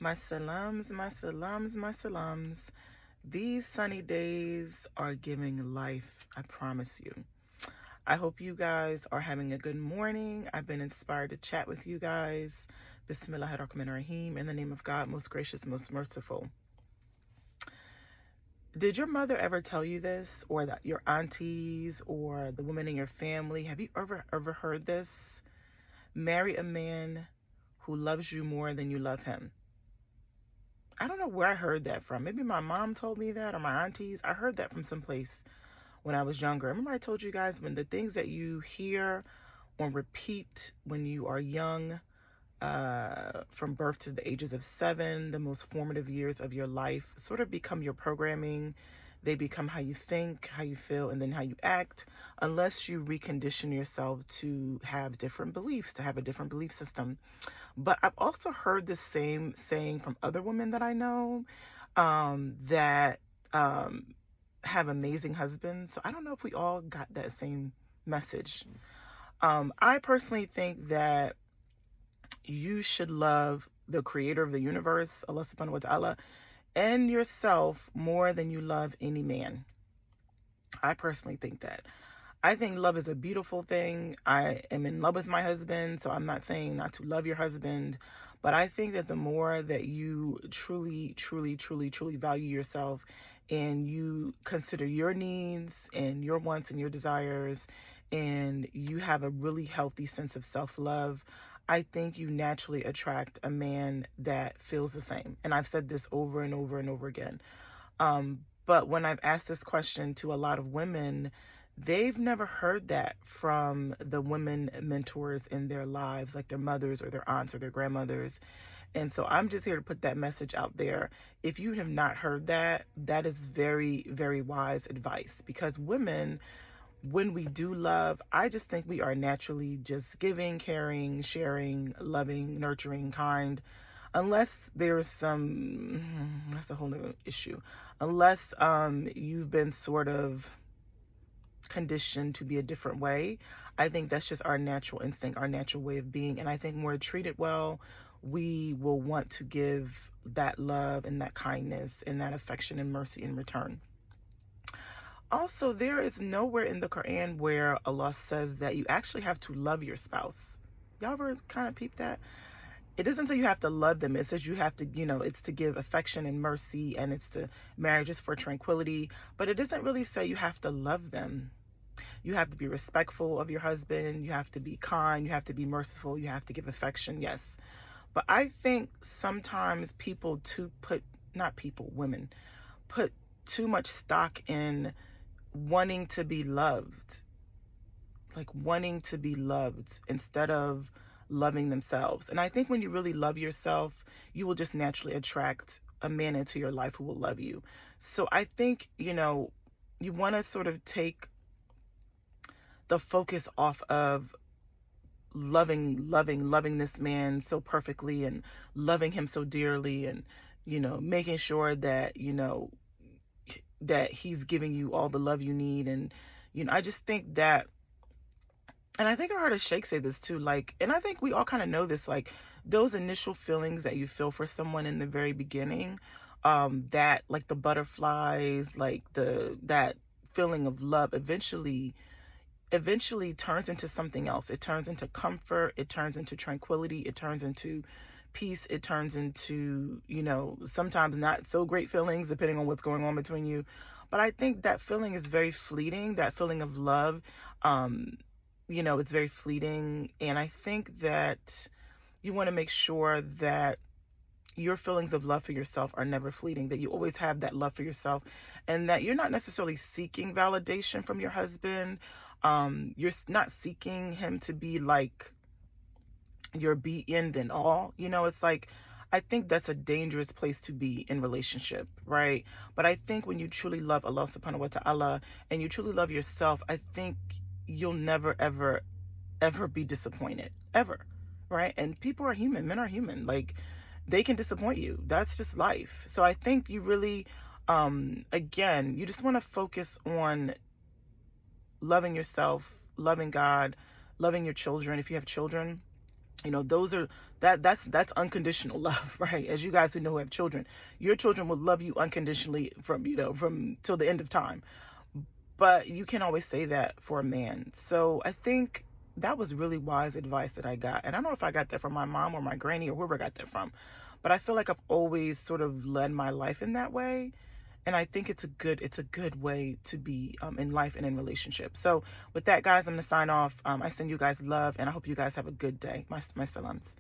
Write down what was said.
My salams, my salams, my salams. These sunny days are giving life, I promise you. I hope you guys are having a good morning. I've been inspired to chat with you guys. Bismillahirrahmanirrahim. In the name of God, most gracious, most merciful. Did your mother ever tell you this, or that your aunties or the women in your family? Have you ever heard this? Marry a man who loves you more than you love him. I don't know where I heard that from. Maybe my mom told me that, or my aunties. I heard that from someplace when I was younger. Remember I told you guys, when the things that you hear on repeat when you are young, from birth to the ages of 7, the most formative years of your life, sort of become your programming. They become how you think, how you feel, and then how you act, unless you recondition yourself to have different beliefs, to have a different belief system. But I've also heard the same saying from other women that I know, that have amazing husbands. So I don't know if we all got that same message. I personally think that you should love the creator of the universe, Allah subhanahu wa ta'ala, and yourself more than you love any man. I personally think that. I think love is a beautiful thing. I am in love with my husband, so I'm not saying not to love your husband, but I think that the more that you truly value yourself, and you consider your needs and your wants and your desires, and you have a really healthy sense of self-love, I think you naturally attract a man that feels the same. And I've said this over and over and over again. But when I've asked this question to a lot of women, they've never heard that from the women mentors in their lives, like their mothers or their aunts or their grandmothers. And so I'm just here to put that message out there. If you have not heard that, that is very, very wise advice, because women, when we do love, I just think we are naturally just giving, caring, sharing, loving, nurturing, kind. Unless there's some, that's a whole new issue. Unless you've been sort of conditioned to be a different way. I think that's just our natural instinct, our natural way of being. And I think when we're treated well, we will want to give that love and that kindness and that affection and mercy in return. Also, there is nowhere in the Quran where Allah says that you actually have to love your spouse. Y'all ever kind of peep that? It doesn't say you have to love them. It says you have to, it's to give affection and mercy, and it's to marriage is for tranquility. But it doesn't really say you have to love them. You have to be respectful of your husband. You have to be kind. You have to be merciful. You have to give affection. Yes. But I think sometimes women put too much stock in wanting to be loved, instead of loving themselves. And I think when you really love yourself, you will just naturally attract a man into your life who will love you. So I think, you want to sort of take the focus off of loving this man so perfectly, and loving him so dearly, and, making sure that, that he's giving you all the love you need. And, I just think that, and I think I heard a sheikh say this too, and I think we all kind of know this, those initial feelings that you feel for someone in the very beginning, that like the butterflies, that feeling of love eventually turns into something else. It turns into comfort, it turns into tranquility, it turns into peace, it turns into, sometimes not so great feelings depending on what's going on between you. But I think that feeling is very fleeting, that feeling of love. It's very fleeting. And I think that you want to make sure that your feelings of love for yourself are never fleeting, that you always have that love for yourself, and that you're not necessarily seeking validation from your husband. You're not seeking him to be like your be end and all. It's I think that's a dangerous place to be in relationship, right? But I think when you truly love Allah subhanahu wa ta'ala, and you truly love yourself, I think you'll never, ever be disappointed, ever, right? And people are human, men are human. They can disappoint you. That's just life. So I think you really, again, you just want to focus on loving yourself, loving God, loving your children if you have children, You know, those are that's unconditional love, right? As you guys who know who have children, your children will love you unconditionally from, you know, from till the end of time. But you can't always say that for a man. So I think that was really wise advice that I got. And I don't know if I got that from my mom or my granny or whoever I got that from. But I feel like I've always sort of led my life in that way. And I think it's a good way to be in life and in relationships. So with that, guys, I'm going to sign off. I send you guys love, and I hope you guys have a good day. My salams.